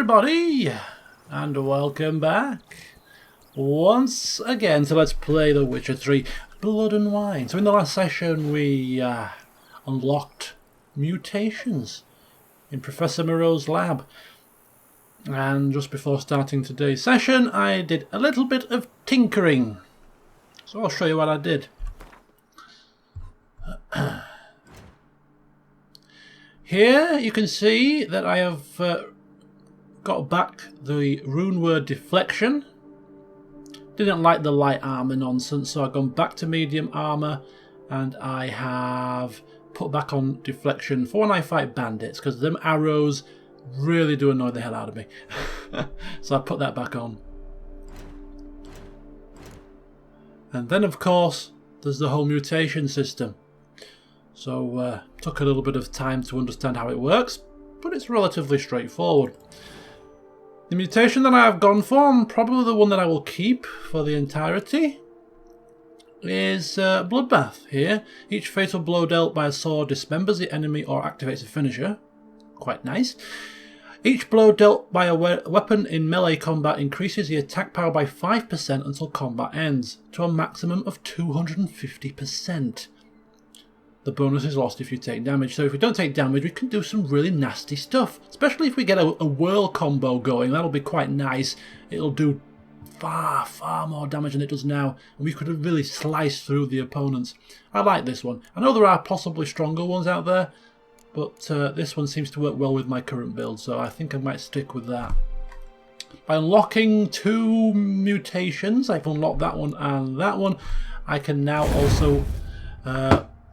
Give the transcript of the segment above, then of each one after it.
everybody, and welcome back once again to Let's Play The Witcher 3 Blood and Wine. So in the last session we unlocked mutations in Professor Moreau's lab, and just before starting today's session I did a little bit of tinkering, so I'll show you what I did. Here you can see that I have got back the rune word deflection. Didn't like the light armor nonsense, so I've gone back to medium armor, and I have put back on deflection for when I fight bandits, because them arrows really do annoy the hell out of me. So I put that back on. And then of course there's the whole mutation system. So took a little bit of time to understand how it works, but it's relatively straightforward. The mutation that I have gone for, and probably the one that I will keep for the entirety, is Bloodbath. Here, each fatal blow dealt by a sword dismembers the enemy or activates a finisher. Quite nice. Each blow dealt by a weapon in melee combat increases the attack power by 5% until combat ends, to a maximum of 250%. The bonus is lost if you take damage, so if we don't take damage we can do some really nasty stuff. Especially if we get a whirl combo going, that'll be quite nice. It'll do far more damage than it does now, and we could have really sliced through the opponents. I like this one. I know there are possibly stronger ones out there, but this one seems to work well with my current build, so I think I might stick with that. By unlocking 2 mutations, I've unlocked that one and that one, I can now also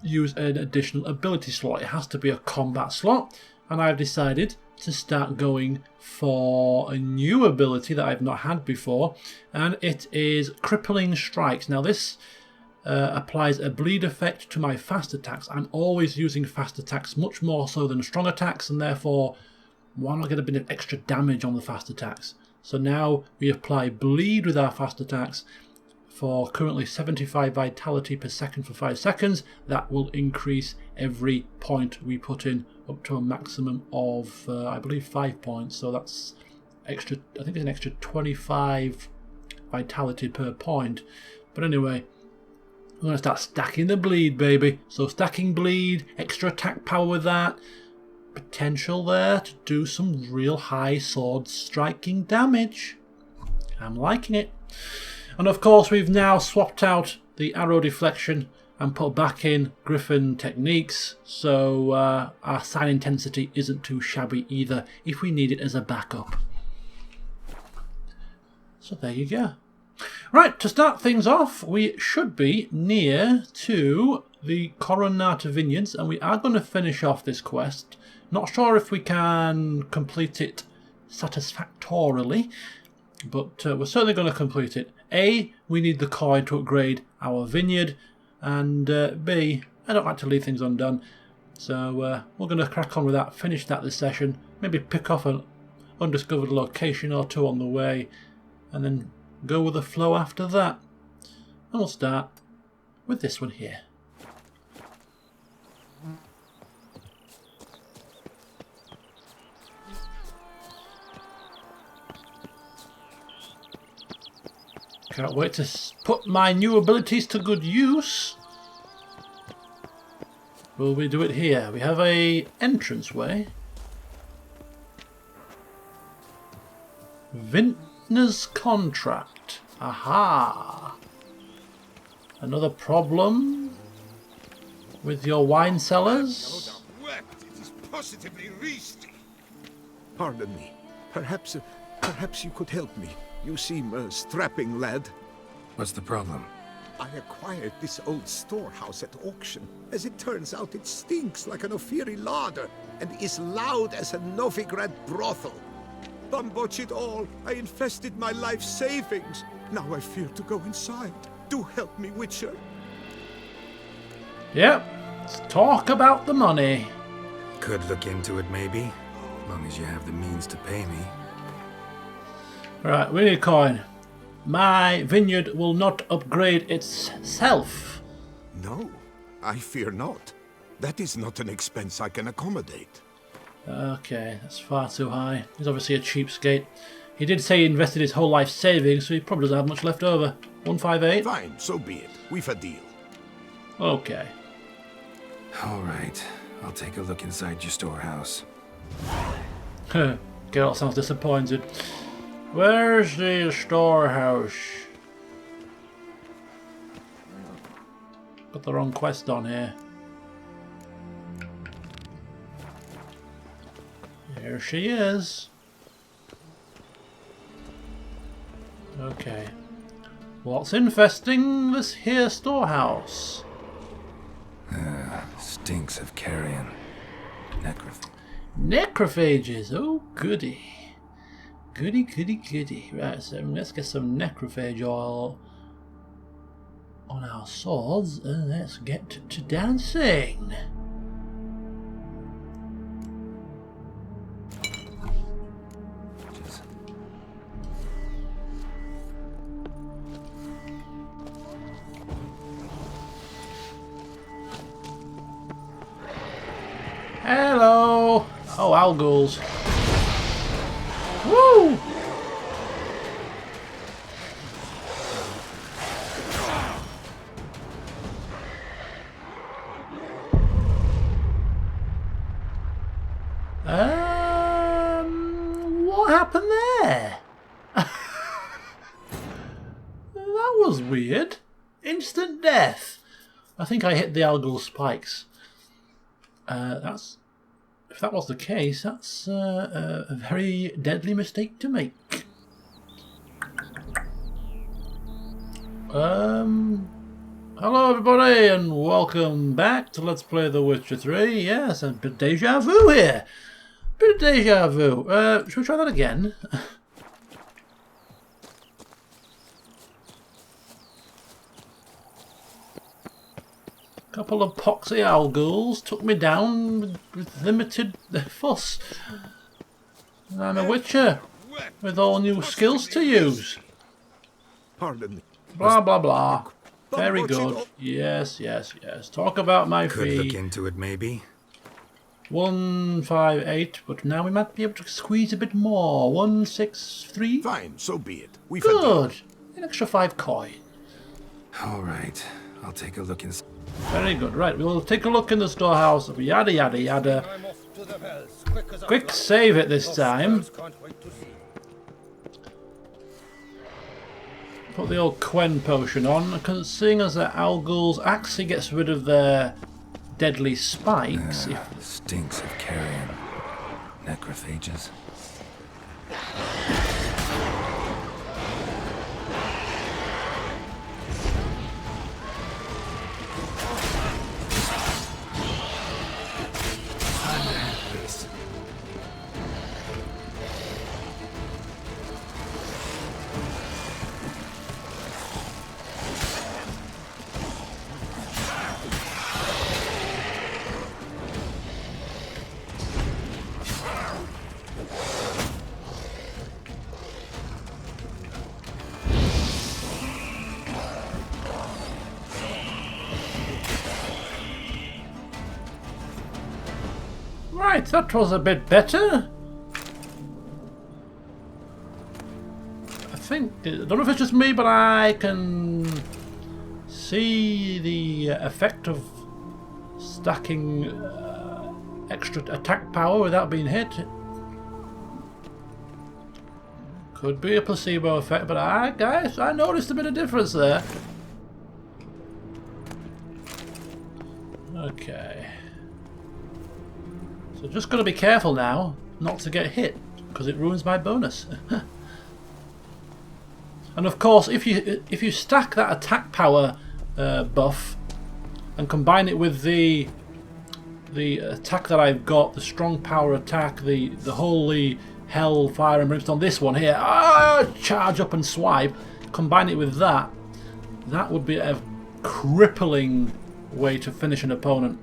use an additional ability slot. It has to be a combat slot, and I've decided to start going for a new ability that I've not had before, and it is Crippling Strikes. Now this applies a bleed effect to my fast attacks. I'm always using fast attacks much more so than strong attacks, and therefore why not get a bit of extra damage on the fast attacks? So now we apply bleed with our fast attacks for currently 75 vitality per second for 5 seconds. That will increase every point we put in up to a maximum of I believe 5 points, so that's extra. I think it's an extra 25 vitality per point. But anyway, we're going to start stacking the bleed, baby. So stacking bleed, extra attack power with that, potential there to do some real high sword striking damage. I'm liking it. And of course we've now swapped out the arrow deflection and put back in Griffin techniques, so our sign intensity isn't too shabby either if we need it as a backup. So there you go. Right, to start things off we should be near to the Coronata vineyards, and we are going to finish off this quest. Not sure if we can complete it satisfactorily, but we're certainly going to complete it. A, we need the coin to upgrade our vineyard, and B, I don't like to leave things undone. So we're going to crack on with that, finish that this session, maybe pick off an undiscovered location or two on the way, and then go with the flow after that. And we'll start with this one here. Can't wait to put my new abilities to good use. Will we do it here? We have a entranceway. Vintner's contract. Aha! Another problem with your wine cellars? It is positively risky. Pardon me. Perhaps you could help me. You seem a strapping lad. What's the problem? I acquired this old storehouse at auction. As it turns out, it stinks like an Ophiri larder and is loud as a Novigrad brothel. Bambotch it all, I invested my life savings. Now I fear to go inside. Do help me, Witcher. Yep, let's talk about the money. Could look into it, maybe. As long as you have the means to pay me. Right, we need a coin. My vineyard will not upgrade itself. No, I fear not. That is not an expense I can accommodate. Okay, that's far too high. He's obviously a cheapskate. He did say he invested his whole life savings, so he probably doesn't have much left over. 158? Fine, so be it. We've a deal. Okay. All right. I'll take a look inside your storehouse. Geralt sounds disappointed. Where's the storehouse? Got the wrong quest on here. Here she is. Okay. What's infesting this here storehouse? Stinks of carrion. Necrophages. Oh, goody. Goody, goody, goody. Right, so let's get some necrophage oil on our swords and let's get to dancing. Hello! Oh, Alghouls. Woo! What happened there? That was weird. Instant death. I think I hit the Alghoul spikes. If that was the case, that's a very deadly mistake to make. Hello everybody and welcome back to Let's Play The Witcher 3. Yes, a bit of deja vu here. Bit of deja vu. Should we try that again? Couple of poxy Alghouls took me down with limited fuss. I'm a witcher with all new skills to use. Pardon me. Blah blah blah. Very good. Yes, yes, yes. Talk about my Could fee. look into it, maybe. 158, but now we might be able to squeeze a bit more. 163. Fine, so be it. We've a deal. Good. An extra 5 coin. All right. I'll take a look inside. Very good. Right, we'll take a look in the storehouse. Yada yada yada. I'm off to the bells, as Quick save it this time. Can't wait to see. Put the old Quen potion on, because seeing as the Alghouls actually gets rid of their deadly spikes. Stinks of carrion. Necrophages. Right, that was a bit better. I don't know if it's just me, but I can see the effect of stacking extra attack power without being hit. Could be a placebo effect, but I noticed a bit of difference there. Okay. So just got to be careful now not to get hit, because it ruins my bonus. And of course, if you stack that attack power buff and combine it with the attack that I've got, the strong power attack, the holy hell fire and brimstone, this one here, charge up and swipe, combine it with that, that would be a crippling way to finish an opponent.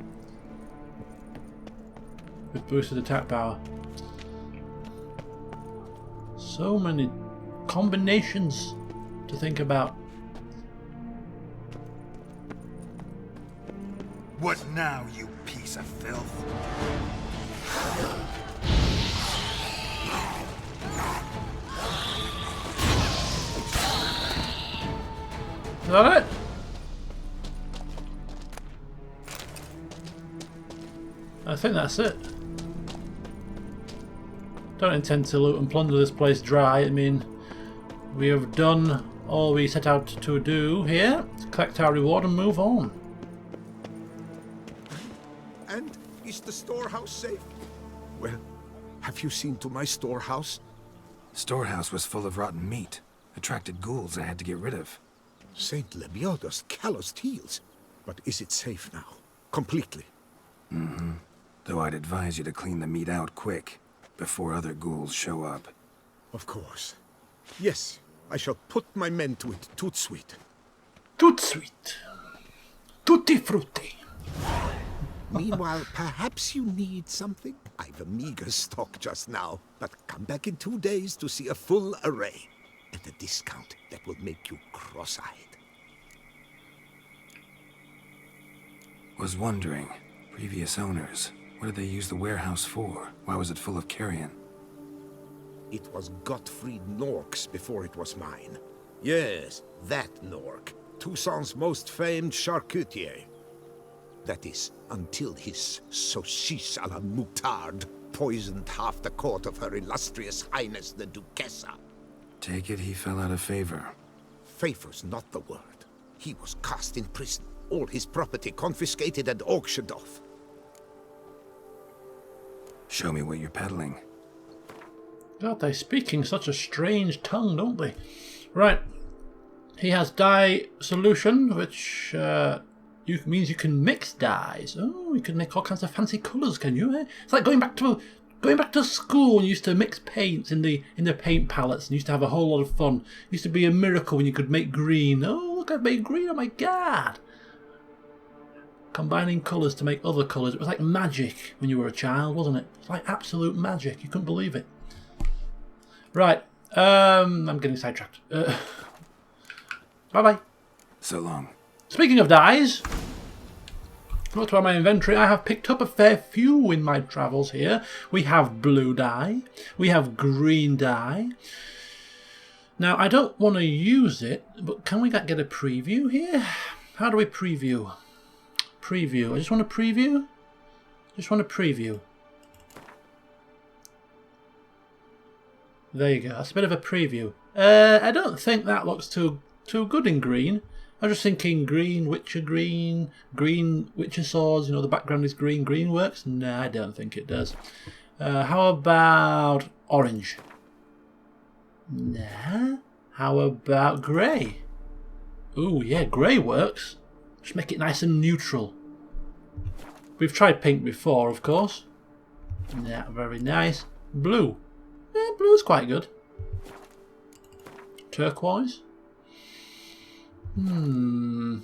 With boosted attack power. So many combinations to think about. What now, you piece of filth? Is that it? I think that's it. Don't intend to loot and plunder this place dry. I mean, we have done all we set out to do here. Collect our reward and move on. And is the storehouse safe? Well, have you seen to my storehouse? Storehouse was full of rotten meat. Attracted ghouls I had to get rid of. Saint Lebioda's calloused heels. But is it safe now? Completely? Mm-hmm. Though I'd advise you to clean the meat out quick, before other ghouls show up. Of course. Yes, I shall put my men to it, tout sweet. Tout sweet. Tutti frutti. Meanwhile, perhaps you need something? I've a meager stock just now, but come back in 2 days to see a full array. At a discount that will make you cross-eyed. Was wondering, previous owners, what did they use the warehouse for? Why was it full of carrion? It was Gottfried Nork's before it was mine. Yes, that Nork. Toussaint's most famed charcutier. That is, until his saucisse à la moutarde poisoned half the court of Her Illustrious Highness the Duchessa. Take it he fell out of favor. Favor's not the word. He was cast in prison. All his property confiscated and auctioned off. Show me what you're peddling. God, they speak in such a strange tongue, don't they? Right. He has dye solution, which means you can mix dyes. Oh, you can make all kinds of fancy colours, can you? Eh? It's like going back to school when you used to mix paints in the paint palettes and used to have a whole lot of fun. It used to be a miracle when you could make green. Oh, look, I've made green, oh my god! Combining colours to make other colours. It was like magic when you were a child, wasn't it? It's like absolute magic. You couldn't believe it. Right. I'm getting sidetracked. Bye-bye. So long. Speaking of dyes, look to my inventory. I have picked up a fair few in my travels here. We have blue dye. We have green dye. Now, I don't want to use it, but can we get a preview here? How do we preview? Preview. I just want to preview. Just want to preview. There you go. That's a bit of a preview. I don't think that looks too good in green. I was just thinking green Witcher green Witcher swords. You know, the background is green. Green works? No, I don't think it does. How about orange? Nah. How about grey? Ooh, yeah, grey works. Just make it nice and neutral. We've tried pink before, of course. Yeah, very nice. Blue. Yeah, blue's quite good. Turquoise. Oh,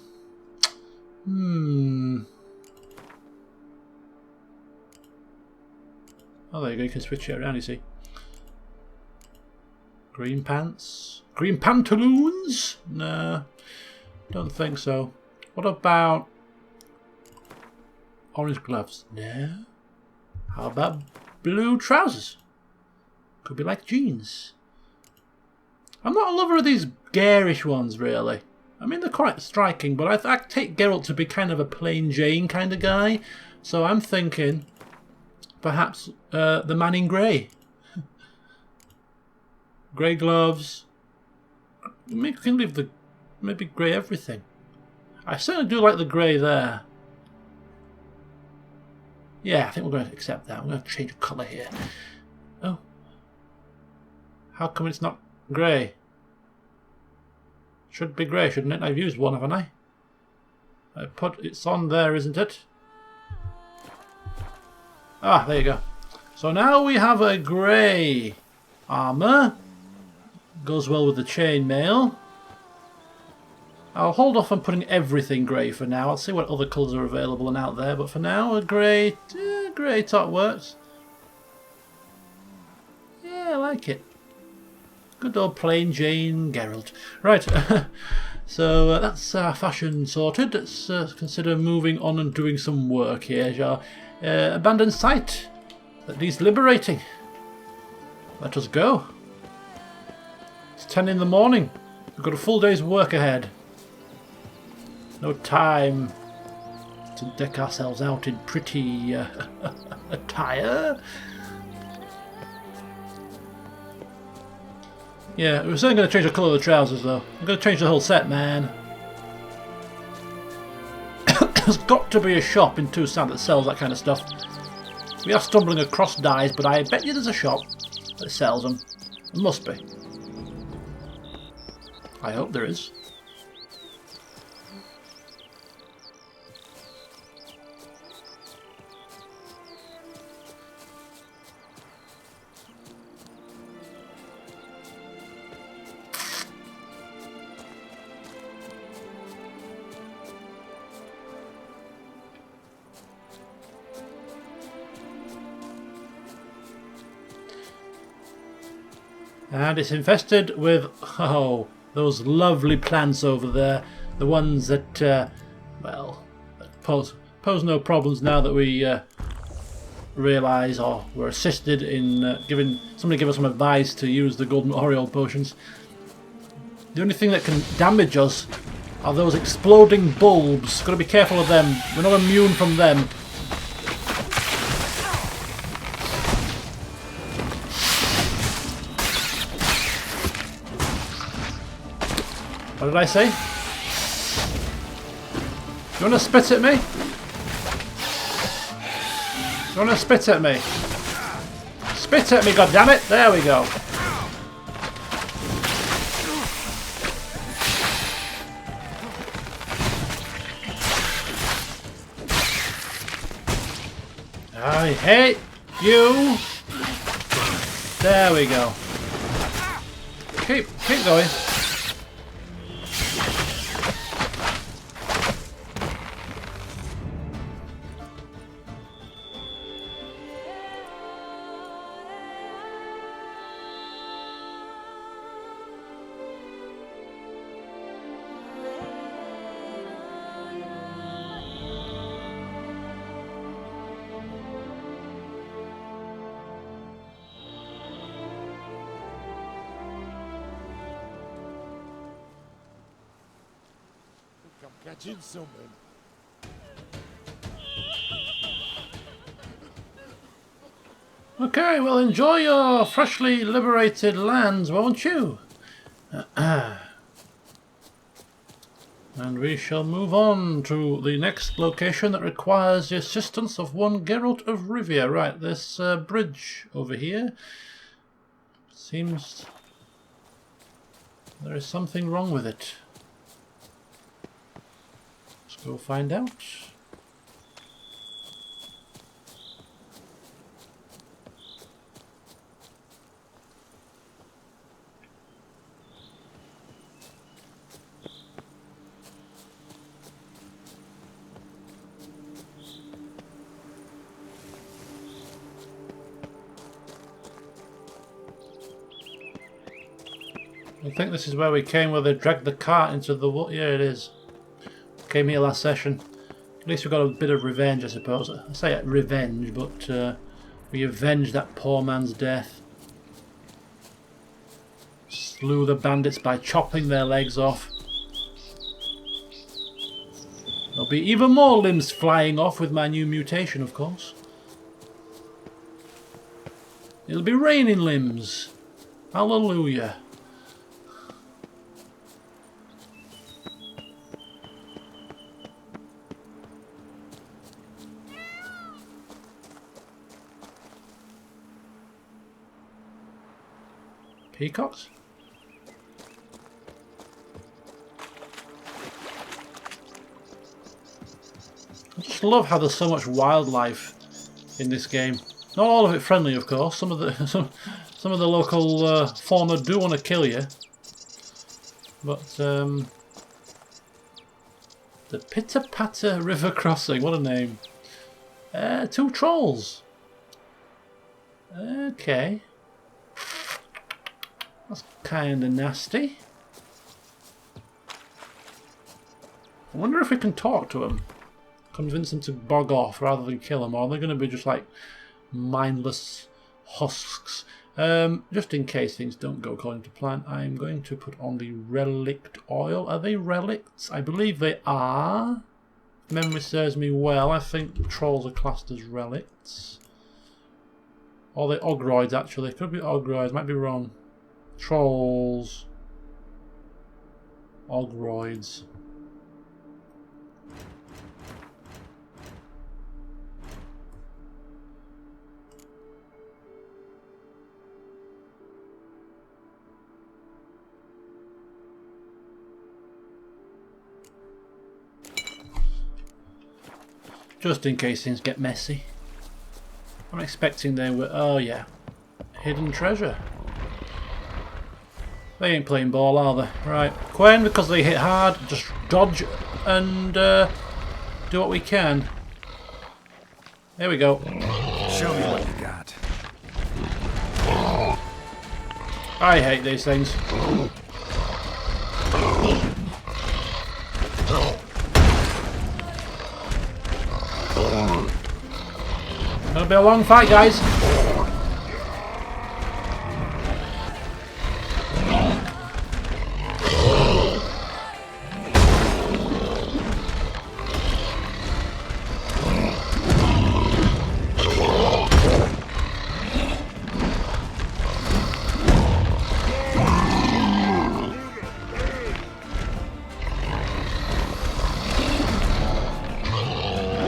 there you go. You can switch it around, you see. Green pants. Green pantaloons? No, don't think so. What about orange gloves? No. How about blue trousers? Could be like jeans. I'm not a lover of these garish ones, really. I mean, they're quite striking, but I take Geralt to be kind of a plain Jane kind of guy. So I'm thinking perhaps the man in grey. Grey gloves. Maybe we can leave the maybe grey everything. I certainly do like the grey there. Yeah, I think we're going to accept that. We're going to change the colour here. Oh. How come it's not grey? Should be grey, shouldn't it? I've used one, haven't I? It's on there, isn't it? Ah, there you go. So now we have a grey armour. Goes well with the chainmail. I'll hold off on putting everything grey for now. I'll see what other colours are available and out there. But for now, a grey top works. Yeah, I like it. Good old plain Jane Geralt. Right, so that's our fashion sorted. Let's consider moving on and doing some work here. Our abandoned site that needs liberating. Let us go. It's 10 in the morning. We've got a full day's work ahead. No time to deck ourselves out in pretty attire. Yeah, we're certainly going to change the colour of the trousers though. I'm going to change the whole set, man. There's got to be a shop in Tucson that sells that kind of stuff. We are stumbling across dyes, but I bet you there's a shop that sells them. There must be. I hope there is. And it's infested with, oh, those lovely plants over there. The ones that, well, pose no problems now that we realise, or we're assisted in giving somebody give us some advice to use the golden aureole potions. The only thing that can damage us are those exploding bulbs. Got to be careful of them. We're not immune from them. What did I say? You want to spit at me? You want to spit at me? Spit at me, goddammit! There we go. I hate you. There we go. Keep going. Catching someone. Okay, well, enjoy your freshly liberated lands, won't you? And we shall move on to the next location that requires the assistance of one Geralt of Rivia. Right, this bridge over here. Seems there is something wrong with it. Let's go find out. I think this is where we came, where they dragged the cart into the water. Yeah, it is. Came here last session. At least we got a bit of revenge, I suppose. I say revenge, but we avenged that poor man's death. Slew the bandits by chopping their legs off. There'll be even more limbs flying off with my new mutation, of course. It'll be raining limbs. Hallelujah. Peacocks? I just love how there's so much wildlife in this game. Not all of it friendly, of course. Some of the some of the local fauna do want to kill you. But the Pitter Patter River Crossing, what a name! 2 trolls. Okay. That's kind of nasty. I wonder if we can talk to them. Convince them to bog off rather than kill them, or are they going to be just like mindless husks Just in case things don't go according to plan, I'm going to put on the relict oil. Are they relicts? I believe they are. If memory serves me well, I think trolls are classed as relicts. Or the ogroids, actually. Could be ogroids, might be wrong. Trolls. Ogroids. Just in case things get messy. I'm expecting they were... Oh yeah. Hidden treasure. They ain't playing ball, are they? Right. Quen, because they hit hard, just dodge and do what we can. There we go. Show me what you got. I hate these things. Gonna be a long fight, guys.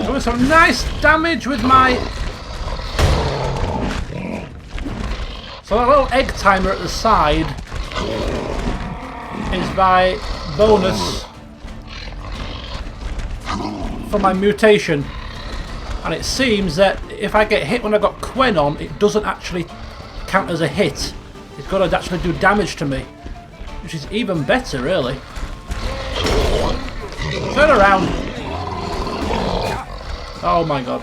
Doing some nice damage with my... So that little egg timer at the side is my bonus for my mutation. And it seems that if I get hit when I've got Quen on, it doesn't actually count as a hit. It's got to actually do damage to me, which is even better, really. Turn around. Oh my god.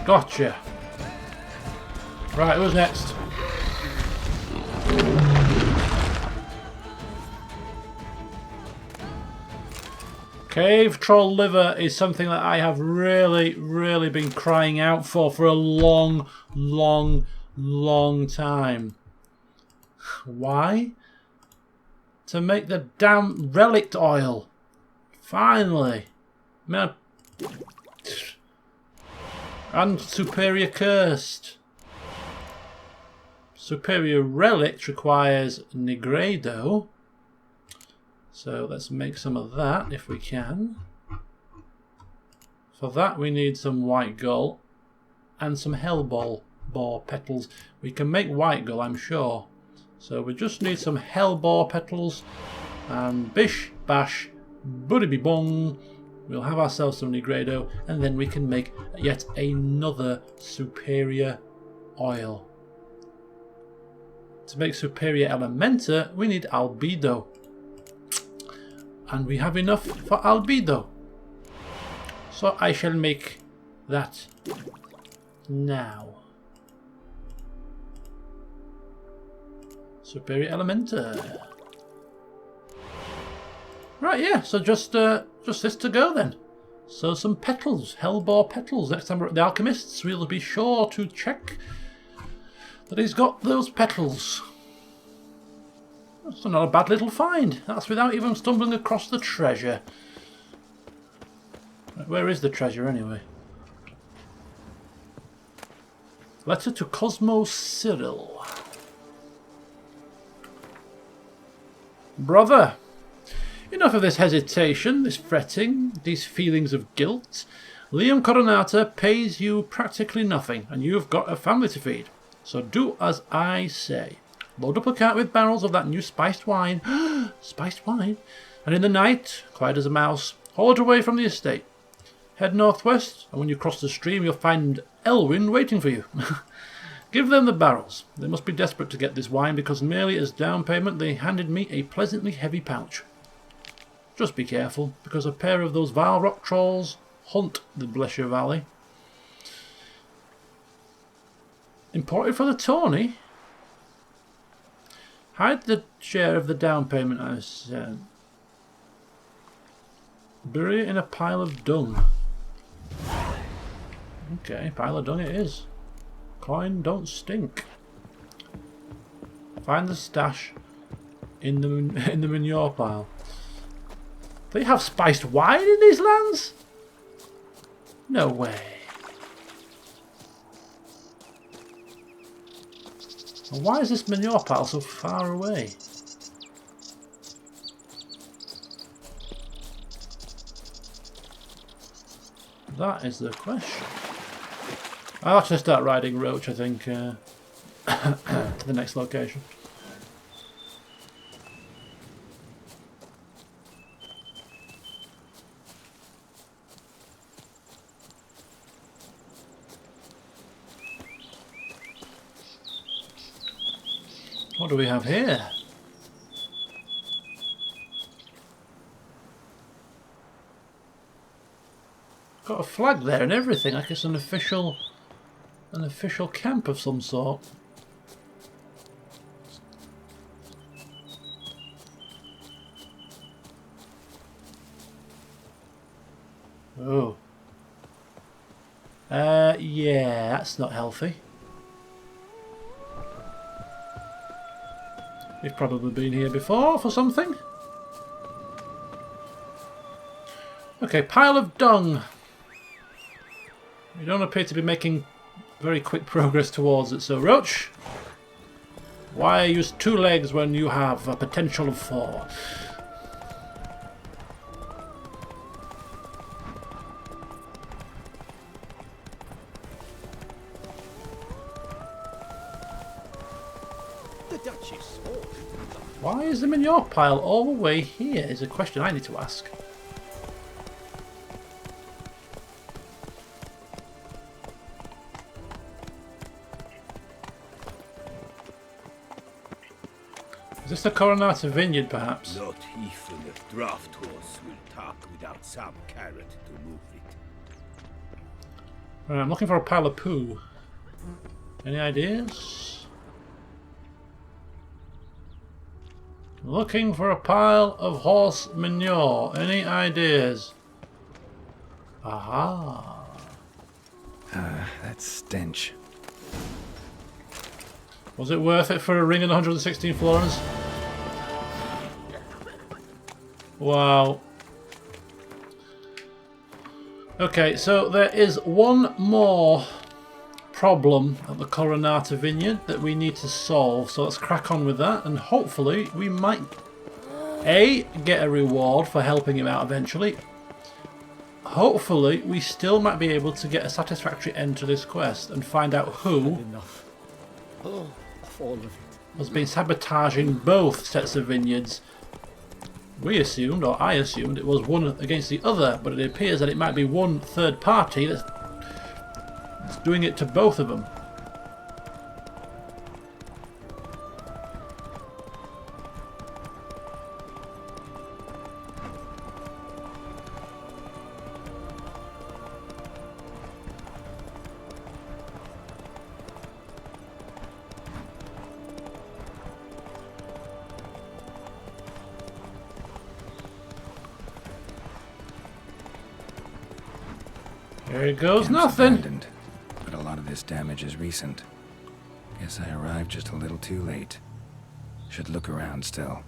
Gotcha. Right, who's next? Cave troll liver is something that I have really been crying out for a long time. Why? To make the damn relict oil. Finally. Man. And superior cursed. Superior relic requires nigredo. So let's make some of that if we can. For that we need some white gall and some hellball boar petals. We can make white gall, I'm sure. So we just need some hellbore petals and bish bash buddy bong. We'll have ourselves some nigredo, and then we can make yet another superior oil. To make superior elementa, we need albedo. And we have enough for albedo. So I shall make that now. Superior elementa. Right, yeah, so just this to go then. So some petals, hellbore petals. Next time we're at the alchemists, we'll be sure to check that he's got those petals. That's not a bad little find. That's without even stumbling across the treasure. Right, where is the treasure anyway? Letter to Cosmo Cyril. Brother, enough of this hesitation, this fretting, these feelings of guilt. Liam Coronata pays you practically nothing, and you've got a family to feed. So do as I say. Load up a cart with barrels of that new spiced wine. Spiced wine? And in the night, quiet as a mouse, haul it away from the estate. Head northwest, and when you cross the stream, you'll find Elwyn waiting for you. Give them the barrels. They must be desperate to get this wine, because merely as down payment they handed me a pleasantly heavy pouch. Just be careful, because a pair of those vile rock trolls haunt the Blesher Valley. Imported for the tourney? Hide the share of the down payment I sent. Bury it in a pile of dung. Okay, pile of dung it is. Coin don't stink. Find the stash in the manure pile. They have spiced wine in these lands? No way. And why is this manure pile so far away? That is the question. I'll actually start riding Roach, I think, to the next location. What do we have here? Got a flag there and everything, like it's an official camp of some sort. Oh. Yeah, that's not healthy. We've probably been here before for something. Okay, pile of dung. We don't appear to be making very quick progress towards it, so Roach, why use 2 legs when you have a potential of 4? Why is the manure pile all the way here is a question I need to ask. Is this the Coronata vineyard, perhaps? Not even a draft horse will talk without some carrot to move it. Right, I'm looking for a pile of poo. Any ideas? Looking for a pile of horse manure. Any ideas? Aha. That stench. Was it worth it for a ring and 116 florins? Wow. Okay, so there is one more problem at the Coronata vineyard that we need to solve, so let's crack on with that, and hopefully we might A, get a reward for helping him out eventually. Hopefully we still might be able to get a satisfactory end to this quest and find out who has been sabotaging both sets of vineyards. We assumed, or I assumed, it was one against the other, but it appears that it might be one third party that's doing it to both of them. There goes Camp's nothing. abandoned, but a lot of this damage is recent. Guess I arrived just a little too late. Should look around still.